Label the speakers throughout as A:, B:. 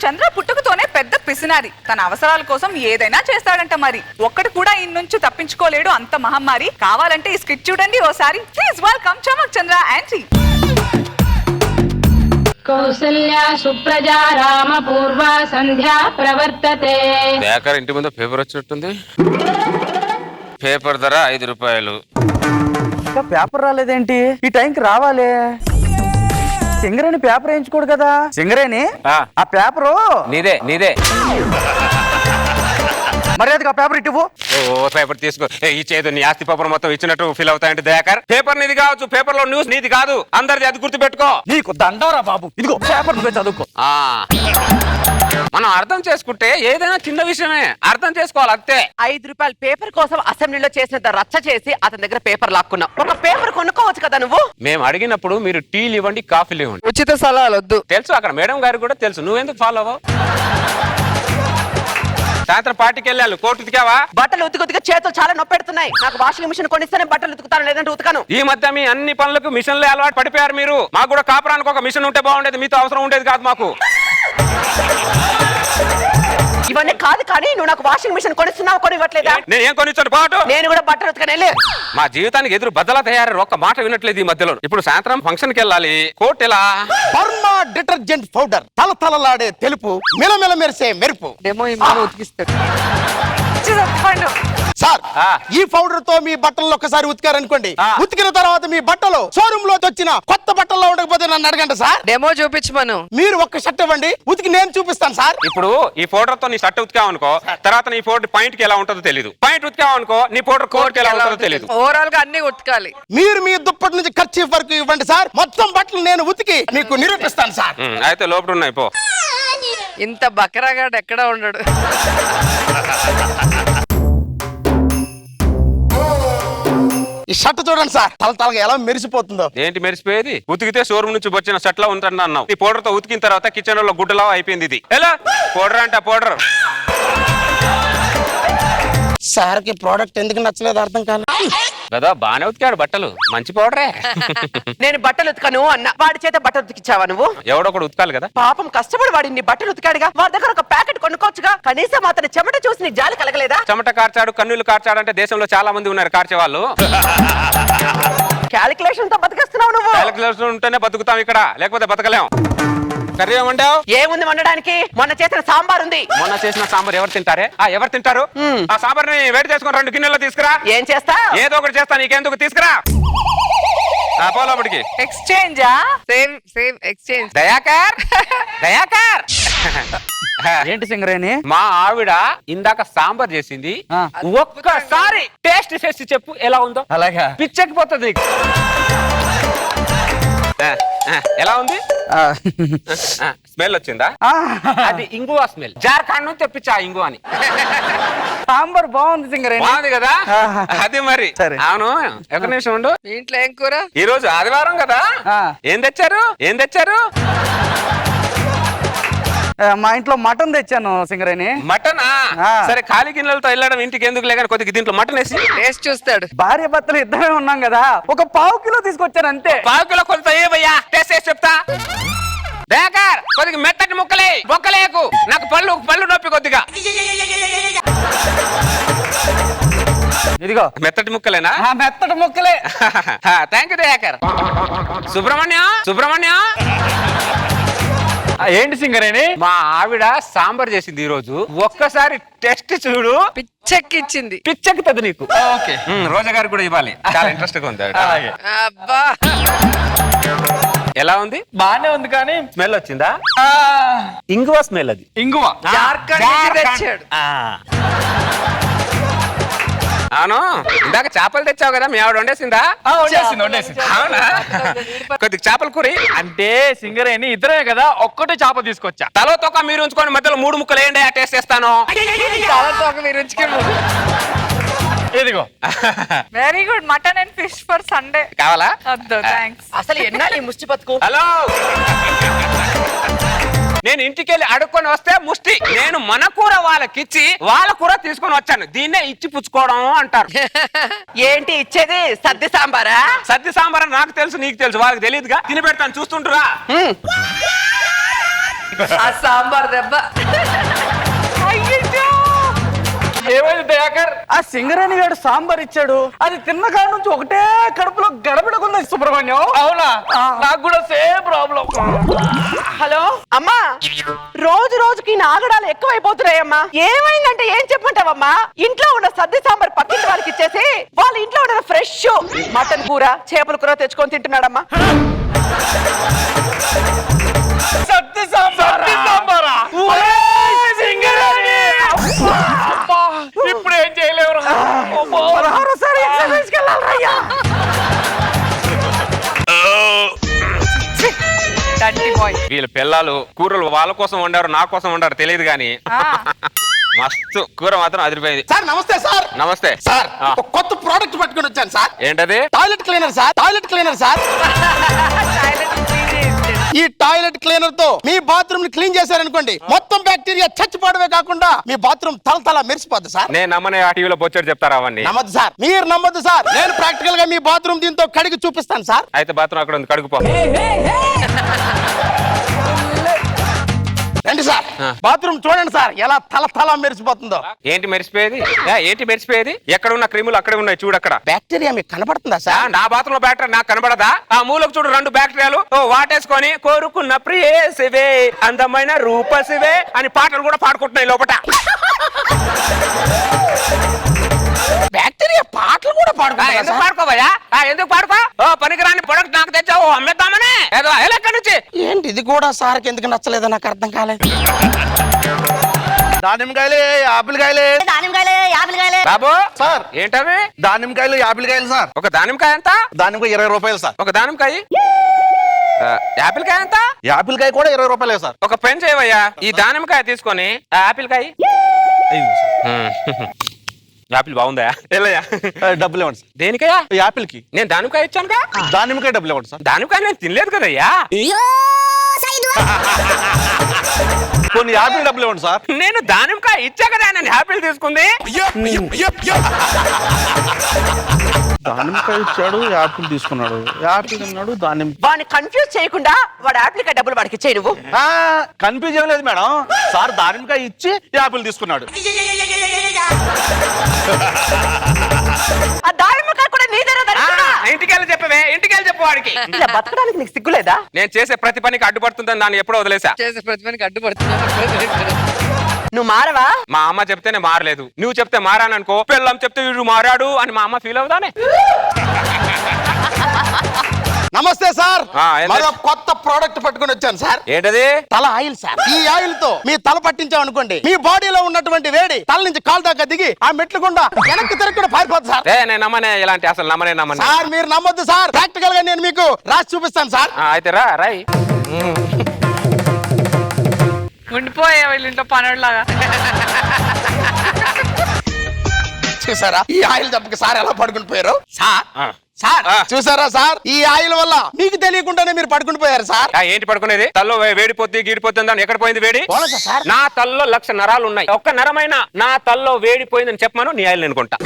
A: చంద్ర పుట్టుకతోనే పెద్ద పిసినారి. తన అవసరాల కోసం ఏదైనా చేస్తాడంట. మరి ఒక్కటి కూడా ఈ నుంచి తప్పించుకోలేడు, అంత మహమ్మారి. కావాలంటే ఈ స్కిట్ చూడండి ఓసారి. Please welcome Chamak Chandra aunty.
B: Kausalya సుప్రజా రామ పూర్వ సంధ్యా ప్రవర్తతే.
C: బేకర్ ఇంటి ముందు పేపర్ వచ్చినట్టుంది. పేపర్ ధర 5 రూపాయలు.
D: ఇంకా పేపర్ రాలేదేంటి? ఈ టైంకి రావాలి. సింగరేణి పేపర్ వేయించుకోడు కదా. సింగరేణి ఆ పేపరు
C: నీదే
D: మర్యాదగా పేపర్ ఇటువు.
C: ఓ పేపర్ తీసుకో. ఈ చేదు నీ ఆస్తి పేపర్ మొత్తం ఇచ్చినట్టు ఫీల్ అవుతాయంటే దయాకర్. పేపర్ నీది కావచ్చు, పేపర్ లో న్యూస్ నీది కాదు, అందరిది. అది గుర్తు పెట్టుకో.
D: నీకు దండవరా బాబు. ఇదిగో పేపర్ నువ్వే చదువుకో.
C: మనం అర్థం చేసుకుంటే ఏదైనా చిన్న విషయమే అర్థం చేసుకోవాలి అంతే.
E: 5 రూపాయల పేపర్ కోసం అసెంబ్లీలో చేసినంత రచ్చ చేసి అతని దగ్గర పేపర్ లాక్కున్నావు. ఒక పేపర్ కొనుక్కోవచ్చు కదా నువ్వు.
C: మేము అడిగినప్పుడు మీరు టీలు ఇవ్వండి, కాఫీలు ఇవ్వండి.
E: ఉచిత సలహాలు వద్దు.
C: తెలుసు, అక్కడ మేడం గారికి కూడా తెలుసు. నువ్వెందుకు ఫాలో అవ్వవు? సాయంత్రం పార్టీకి వెళ్ళాలి. కోర్టు ఉతికావా?
E: బట్టలు ఉతికి చేతులు చాలా నొప్పి పెడుతున్నాయి. నాకు వాషింగ్ మిషన్ కొనిస్తేనే బట్టలు ఉతుకుతాను, లేదంటే ఉతకను.
C: ఈ మధ్య మీ అన్ని పనులకు మిషన్లే అలవాటు పడిపోయారు మీరు. మాకు కూడా కాపురానికి ఒక మిషన్ ఉంటే బాగుండేది. మీతో అవసరం ఉండేది కాదు మాకు.
E: ఇవన్నీ కాదు కానీ నువ్వు నాకు వాషింగ్ మిషన్ కొనిస్తున్నావు, కొని ఇవ్వట్లేదా?
C: నేను ఏం కొనిచ్చాను పాటు?
E: నేను కూడా బట్టలు ఉతకనే.
C: మా జీవితానికి ఎదురు బద్దలా తయారు. ఒక్క మాట వినట్లేదు ఈ మధ్యలో. ఇప్పుడు సాయంత్రం ఫంక్షన్ కి వెళ్ళాలి. కోర్టు ఎలా?
F: పర్మా డిటర్జెంట్ పౌడర్, తలతలలాడే తెలుపు, మిలమిల మెరిసే మెరుపు.
E: డెమో ఇమ్మని ఉతికిస్తాడు.
F: సార్, ఈ పౌడర్ తో మీ బట్టలు ఒక్కసారి ఉతికారనుకోండి, ఉతికిన తర్వాత మీ బట్టలు షోరూమ్ లో వచ్చిన కొత్త బట్టల్లో ఉండకపోతే నన్ను అడగండి సార్.
E: డెమో చూపించమను.
F: మీరు ఒక్క షర్ట్ ఇవ్వండి, ఉతికి నేను చూపిస్తాను సార్.
C: ఇప్పుడు ఈ పౌడర్ తో నీ షర్ట్ ఉతికావనుకో, తర్వాత నీ పౌడర్ పాయింట్ కి ఎలా ఉంటుందో తెలియదు. పాయింట్ ఉతికావనుకో, నీ పౌడర్ కోట్ కి ఎలా ఉంటుందో తెలియదు.
E: ఓవరాల్ గా అన్ని ఉతకాలి.
F: మీరు మీ దుప్పటి నుంచి కర్చీఫ్ వరకు ఇవ్వండి సార్. మొత్తం బట్టలు నేను ఉతికి మీకు నిరూపిస్తాను సార్.
C: అయితే లోపల ఉన్నాయి పో.
E: ఇంత బకరాగాడు ఎక్కడ ఉండడు.
F: ఈ షర్ట్ చూడండి సార్, తలతలగా ఎలా మెరిసిపోతుందో.
C: ఏంటి మెరిసిపోయేది? ఉతికితే షోరూమ్ నుంచి వచ్చిన షర్ట్ లా ఉంటుంది అన్నావు. ఈ పౌడర్ తో ఉతికిన తర్వాత కిచెన్ లో గుడ్డలా అయిపోయింది. ఇది ఎలా పౌడర్ అంటే పౌడర్?
F: సార్కి ప్రోడక్ట్ ఎందుకు నచ్చలేదు అర్థం కాదు
C: కదా. బానే ఉతికాడు బట్టలు, మంచి పౌడరే.
E: నేను బట్టలు ఉతకను అన్న వాడి చేత బట్టలు ఉతికిచ్చావా నువ్వు?
C: ఎవడో ఒకడు ఉతకాలి కదా.
E: పాపం కష్టపడి వాడి నీ బట్టలు ఉతికాడుగా. వాడి దగ్గర ఒక ప్యాకెట్ కొనుక్కోవచ్చుగా. కనీసం అతని చెమట చూసి నీ జాలి కలగలేదా?
C: చెమట కార్చాడు, కన్నులు కార్చాడు అంటే దేశంలో చాలా మంది ఉన్నారు కార్చే వాళ్ళు.
E: క్యాలిక్యులేషన్ తో బతికేస్తున్నావు నువ్వు.
C: క్యాలిక్యులేషన్ ఉంటేనే బతుకుతాం ఇక్కడ, లేకపోతే బతకలేం. కర్రీ ఏమంటావు?
E: ఏముంది వండడానికి? మొన్న చేసిన సాంబార్ ఉంది.
C: మొన్న చేసిన సాంబార్ ఎవరు తింటారే? ఎవరు తింటారు? ఆ సాంబార్ ని వేడి చేసుకుని 2 గిన్నెల్లో తీసుకురా.
E: ఏం చేస్తా?
C: ఏదో ఒకటి చేస్తా, నీకెందుకు? తీసుకురా. పోలోపడికి
A: ఎక్స్చేంజా?
E: Same exchange.
C: దయాకర్ దయాకర్.
D: ఏంటి సింగరేణి?
C: మా ఆవిడ ఇందాక సాంబార్ చేసింది. ఒక్కసారి టేస్ట్ చేసి చెప్పు ఎలా ఉందో.
D: అలాగా?
C: పిచ్చెక్కిపోతుంది నీకు. ఎలా ఉంది? స్మెల్ వచ్చిందా? అది ఇంగువా స్మెల్. జార్ఖండ్ నుంచి తెప్పించా ఇంగువ అని.
D: సాంబార్ బాగుంది సింగరేణి.
C: బాగుంది కదా. అది మరి. అవును, ఒక నిమిషం ఉండు.
E: ఇంట్లో ఏం కూర?
C: ఈ రోజు ఆదివారం కదా. ఏం తెచ్చారు?
D: మా ఇంట్లో మటన్ తెచ్చాను సింగరేణి.
C: మటనా? సరే, ఖాళీ గిన్నెలతో వెళ్ళడం ఇంటికి ఎందుకు లేక కొద్దిగా దీంట్లో మటన్ వేసి
E: టేస్ట్ చూస్తాడు.
D: భార్య భర్తలు ఇద్దరే ఉన్నాం కదా, ఒక 1/2 కిలో తీసుకొచ్చాను అంతే.
C: 1/2 కిలో కొంత ఏవయ్యా, టేస్ట్ చేసి చెప్తా. దయాకర్, కొద్దిగా మెత్తటి ముక్కలే, బొక్కలేకు. నాకు పళ్ళు నొప్పి కొద్దిగా.
D: ఇదిగో
C: మెత్తటి ముక్కలేనా?
D: మెత్తటి ముక్కలే.
C: Thank you Dayakar. సుబ్రహ్మణ్యం
D: ఏంటి సింగరేణి?
C: మా ఆవిడ సాంబార్ చేసింది ఈ రోజు. ఒక్కసారి టెస్ట్ చూడు.
E: పిచ్చెక్కిచ్చింది.
C: పిచ్చెక్కుతుంది నీకు. ఓకే, రోజా గారు కూడా ఇవ్వాలి. చాలా ఇంట్రెస్ట్ గా ఉంది.
E: అబ్బా,
C: ఎలా ఉంది?
D: బానే ఉంది కానీ
C: స్మెల్ వచ్చిందా? ఇంగువ స్మెల్. అది
D: ఇంగువ.
E: జార్ఖండ్ నుంచి తెచ్చాడు.
C: అవును, ఇందాక చేపలు తెచ్చావు కదా, మీ ఆవిడ వండేసిందా?
D: వండేసింది.
C: అవునా? కొద్దిగా చేపల కూర.
D: అంటే సింగరేణి ఇద్దరే కదా, ఒక్కటే చేప తీసుకొచ్చా.
C: తలో తొక్క మీరు ఉంచుకొని మధ్యలో 3 ముక్కలు వేయండి, టేస్ట్ చేస్తాను.
D: ఇదిగో.
A: Very good. Mutton and fish for Sunday.
C: కావాలా?
A: వద్దు, థ్యాంక్స్.
E: అసలు ఎన్నాళ్ళు ఈ ముష్టి బతుకు?
C: హలో, నేను ఇంటికి వెళ్ళి అడుక్కొని వస్తే ముష్టి. నేను మన కూర వాళ్ళకిచ్చి వాళ్ళ కూర తీసుకొని వచ్చాను. దీన్నే ఇచ్చి పుచ్చుకోవడం అంటారు.
E: ఏంటి ఇచ్చేది? సద్ది సాంబారా?
C: సద్ది సాంబార్ నాకు తెలుసు, నీకు తెలుసు, వాళ్ళకి తెలియదుగా. తిని పెడతాను, చూస్తుంటురా.
E: ఆ సాంబార్ దెబ్బ.
A: అయ్యయ్యో.
C: ఏమైంది దయాకర్?
D: ఆ సింగరేణి గారు సాంబార్ ఇచ్చాడు, అది తిన్న కాడ నుంచి ఒకటే కడుపులో గడబిడకుంది సుబ్రహ్మణ్యం.
C: అవునా? నాకు కూడా సేమ్ ప్రాబ్లం.
E: హలో అమ్మా, రోజు రోజుకి నాగడాలు ఎక్కువైపోతున్నాయమ్మా. ఏమైందంటే ఏం చెప్పంటావమ్మా? ఇంట్లో ఉన్న సద్ది సాంబార్ పక్కింటి వాళ్ళకి ఇచ్చేసి వాళ్ళ ఇంట్లో ఉన్న ఫ్రెష్ మటన్ కూర, చేపల కూర తెచ్చుకొని తింటున్నాడమ్మా.
C: సత్తి సాంబారా? ఇప్పుడు ఏం చేయలేవు.
A: డంటి బాయ్.
C: వీళ్ళ పిల్లలు కూరలు వాళ్ళ కోసం వండారు, నా కోసం వండారు తెలియదు కానీ మస్తు కూర మాత్రం అదిరిపోయింది.
F: సార్ నమస్తే సార్.
C: నమస్తే
F: సార్
C: ఆ.
F: ఒక కొత్త ప్రోడక్ట్ పట్టుకొని వచ్చాను సార్.
C: ఏంటది?
F: Toilet cleaner sir. Toilet cleaner sir. ఈ టాయిలెట్ క్లీనర్ తో మీ బాత్రూమ్ ని క్లీన్ చేశారనుకోండి, మొత్తం బ్యాక్టీరియా చచ్చిపోవడమే కాకుండా మీ బాత్రూమ్ తల మెరిసిపోద్ది సార్.
C: నేను నమ్మనే ఆ టీవీలో బొచ్చాడు చెప్తారా అవన్నీ?
F: నమ్మద్దు సార్, మీరు నమ్మద్దు సార్. నేను ప్రాక్టికల్ గా మీ బాత్రూమ్ దీంతో కడిగి చూపిస్తాను సార్.
C: అయితే బాత్రూమ్ అక్కడ ఉంది, కడుగుపో.
F: రండి సార్,
C: ఆ.
F: బాత్రూమ్ చూడండి సార్ ఎలా తల మెరిసిపోతుందో.
C: ఏంటి మెరిసిపోయేది? ఏంటి మెరిసిపోయేది? ఎక్కడ ఉన్న క్రిములు అక్కడే ఉన్నాయి, చూడు అక్కడ.
F: బ్యాక్టీరియా మీకు కనబడుతుందా
C: ఆ,
F: సార్?
C: నా బాత్రూమ్ లో బ్యాక్టీరియా నాకు కనబడదా? ఆ మూలకు చూడు 2 బ్యాక్టీరియాలు వాటేసుకొని కోరుకున్న ప్రియేసివే అందమైన రూపసివే అని పాటలు కూడా పాడుకుంటున్నాయి లోపట.
F: బ్యాక్టీరియా పాటలు కూడా
C: ఎందుకు పాడుకోవయ్యా? ఎందుకు పాడుకో? పనికిరాని ప్రొడక్ట్ నాకు తెచ్చావు, అమ్మేద్దామనే ఏదో ఎక్కడి నుంచి.
F: ఏంటి ఇది కూడా సార్కి ఎందుకు నచ్చలేదో నాకు అర్థం కాలేదు.
G: దానిమ్మకాయలే యాపిల్ కాయలే
C: బాబు
G: సార్.
C: ఏంటవి?
G: దానిమ్మకాయలు యాపిల్ కాయలు సార్.
C: ఒక దానిమ్మకాయ ఎంత?
G: దానిమ్మకాయ 20 రూపాయలు సార్.
C: ఒక దానిమ్మకాయ. యాపిల్ కాయ ఎంత?
G: యాపిల్ కాయ కూడా 20 రూపాయలే సార్.
C: ఒక పెన్ చేయవయ్యా. ఈ దానిమ్మకాయ తీసుకొని ఆ యాపిల్ కాయ. యాపిల్ బాగుందా? వెళ్ళయ్యా.
G: డబ్బులు ఇవ్వండి సార్.
C: దేనికయ్యా?
G: యాపిల్ కి.
C: నేను దానిమ్మకాయ ఇచ్చానుగా.
G: దానిమ్మకాయ డబ్బులు ఇవ్వండి సార్.
C: దానిమ్మకాయ నేను తినలేదు కదయ్యా.
G: కొన్ని యాపిల్ డబ్బులు ఇవ్వండి సార్.
C: నేను దానిమ్మకాయ ఇచ్చా కదా, నేను యాపిల్ తీసుకుంది.
G: దానిమ్మకాయ ఇచ్చాడు, యాపిల్ తీసుకున్నాడు. యాపిల్ అన్నాడు, దానిమ్మ.
E: వాడిని కన్ఫ్యూజ్ చేయకుండా వాడు యాప్లికా డబ్బులు వాడికి ఇచ్చేయి నువ్వు.
G: కన్ఫ్యూజ్ ఏం లేదు మేడం. సార్ దానిమ్మకాయ ఇచ్చి యాపిల్ తీసుకున్నాడు.
E: ఆ దానిమ్మకాయ కూడా నీదేనా దరిద్రుడా?
C: ఇంటికెళ్ళి చెప్పవే, ఇంటికెళ్ళి చెప్పు వాడికి.
E: ఇలా బతకడానికి నీకు సిగ్గులేదా?
C: నేను చేసే ప్రతి పనికి అడ్డుపడుతుందని దాన్ని ఎప్పుడో వదిలేసా.
E: నువ్వు మారవా?
C: మా అమ్మ చెప్తేనే మారలేదు, నువ్వు చెప్తే మారాననుకో, పిల్లం చెప్తే వీడు మారాడు అని మా అమ్మ ఫీల్ అవుతానే.
F: నమస్తే సార్.
C: ఏంది?
F: మరో కొత్త ప్రోడక్ట్ పట్టుకొని వచ్చాను సార్.
C: ఏంటది?
F: తల ఆయిల్ సార్. ఈ ఆయిల్ తో మీ తల పట్టించాం అనుకోండి, మీ బాడీలో ఉన్నటువంటి వేడి తల నుంచి కాలు దాకా దిగి ఆ మెట్లు గుండా వెనక్కి తిరగకుండా పారిపోతుంది సార్.
C: నేను నమ్మనే, ఇలాంటి అసలు నమ్మనే.
F: సార్ మీరు నమ్మొద్దు సార్, ప్రాక్టికల్ గా నేను మీకు రాసి చూపిస్తాను సార్.
C: అయితే రాయ్.
A: ఉండిపోయా వీళ్ళ ఇంట్లో పనులాగా.
F: చూసారా ఈ ఆయిల్ దెబ్బకి సార్ ఎలా పడుకుని పోయారు? సార్ సార్
C: ఆ.
F: చూసారా సార్, ఈ ఆయిల్ వల్ల మీకు తెలియకుండానే మీరు పడుకుని పోయారు సార్.
C: ఏంటి పడుకునేది? తల్లో వేడిపోద్ది గీడిపోతుంది అని ఎక్కడ పోయింది వేడి?
F: పోలేదా సార్?
C: నా తల్లో 1,00,000 నరాలు ఉన్నాయి, ఒక్క నరమైన నా తల్లో వేడిపోయిందని చెప్పమను, నీ ఆయిల్ అనుకుంటా.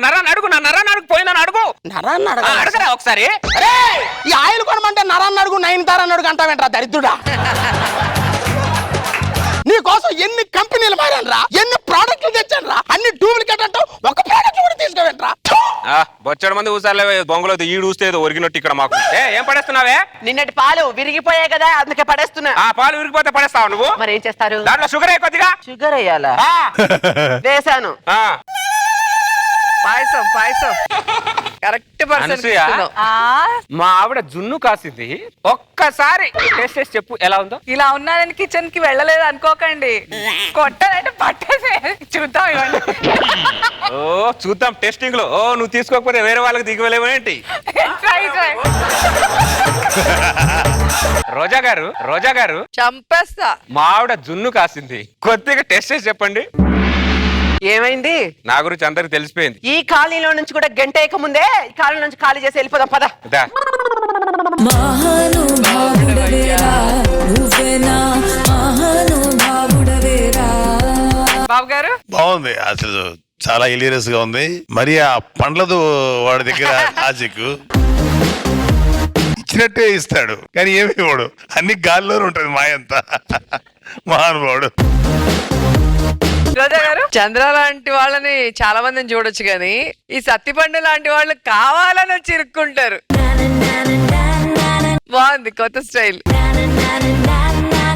C: నరాన్ని అడుగు, నా నరాన్ని అడుగు, పోయిందని అడుగు.
F: నరాన్ని అడగాలా?
C: అడగరా ఒకసారి.
F: అరే ఈ ఆయిల్ కొనమంటే నరాన్ని అడుగు, 9 తారాన్ని అడుగు అంటావేంట్రా దరిద్రుడా? నీ కోసం ఎన్ని కంపెనీలు మారానురా, ఎన్ని ప్రోడక్ట్లు తెచ్చాను రా, అన్ని డూప్లికేట్ అంటూ ఒక ప్రోడక్ట్ కూడా తీసుకోవేంట్రా?
C: బొచ్చడు మంది ఊసాలే బొంగులో ఈడు ఊస్తే ఏదో ఒరిగినట్టు ఇక్కడ మాకు. ఏం పడేస్తున్నావే?
E: నిన్నటి పాలు విరిగిపోయాయి కదా, అందుకే పడేస్తున్నా.
C: ఆ పాలు విరిగిపోతే పడేస్తావు నువ్వు?
E: మరి ఏం చేస్తారు?
C: దాంట్లో షుగర్ కొద్దిగా.
E: షుగర్ వేయాలా?
C: ఆ,
E: వేసాను.
C: ఆ.
A: పాయసం కరెక్ట్
C: అనసూయ, మా ఆవిడ జున్ను కాసింది, ఒక్కసారి టేస్ట్ చేసి చెప్పు ఎలా ఉందో.
A: ఇలా ఉన్నానని కిచెన్ కి వెళ్ళలేదు అనుకోకండి, కొట్టాలంటే పట్టేసి చూద్దాం. ఇవ్వండి.
C: ఓ చూద్దాం టెస్టింగ్ లో. ఓ నువ్వు తీసుకోకపోతే వేరే వాళ్ళకి దిగలేమేంటి?
A: ట్రై
C: రోజా గారు
A: చంపేస్తా.
C: మా ఆవిడ జున్ను కాసింది, కొద్దిగా టెస్ట్ చేసి చెప్పండి.
E: ఏమైంది?
C: నా గురించి అందరికి తెలిసిపోయింది.
E: ఈ కాలనీలో నుంచి కూడా గంట వేయక ముందే ఈ కాలనీ నుంచి ఖాళీ చేసి వెళ్ళిపోదాం పద.
C: దా.
A: బాబు గారు
H: బాగుంది అసలు, చాలా హిలీరియస్ గా ఉంది. మరి ఆ పండ్లదు వాడి దగ్గర లాజిక్ ఇచ్చినట్టే ఇస్తాడు కానీ ఏమి ఇవ్వడు, అన్ని గాల్లోనే ఉంటది మాయంతా. మహానుభావుడు.
I: రోజా గారు, చంద్ర లాంటి వాళ్ళని చాలా మందిని చూడొచ్చు కానీ ఈ సత్తిపండు లాంటి వాళ్ళు కావాలని వచ్చి ఇరుక్కుంటారు. బాగుంది, కొత్త స్టైల్.